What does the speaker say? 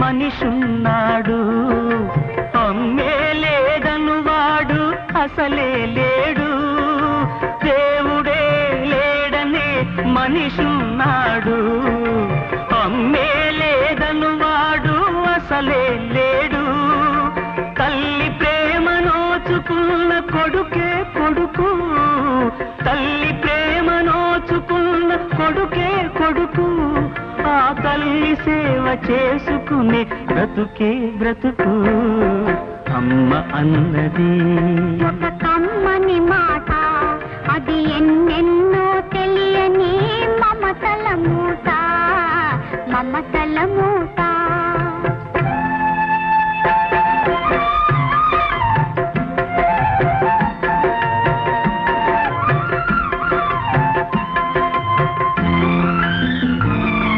మనిషున్నాడు. అమ్మే లేదను వాడు అసలే లేడు. దేవుడే లేడనే మనిషున్నాడు. అమ్మే లేదను వాడు అసలే లేడు. తల్లి ప్రేమ నోచుకున్న కొడుకే కొడుకు. తల్లి ప్రేమ నోచుకున్న కొడుకే కొడుకు. ఆ తల్లి సేవ చేసుకునే బ్రతుకే బ్రతుకు. అమ్మ అన్నది ఒక కమ్మని మాట, అది ఎన్నెన్నో తెలియని మమతల మూట. మమతల మూట.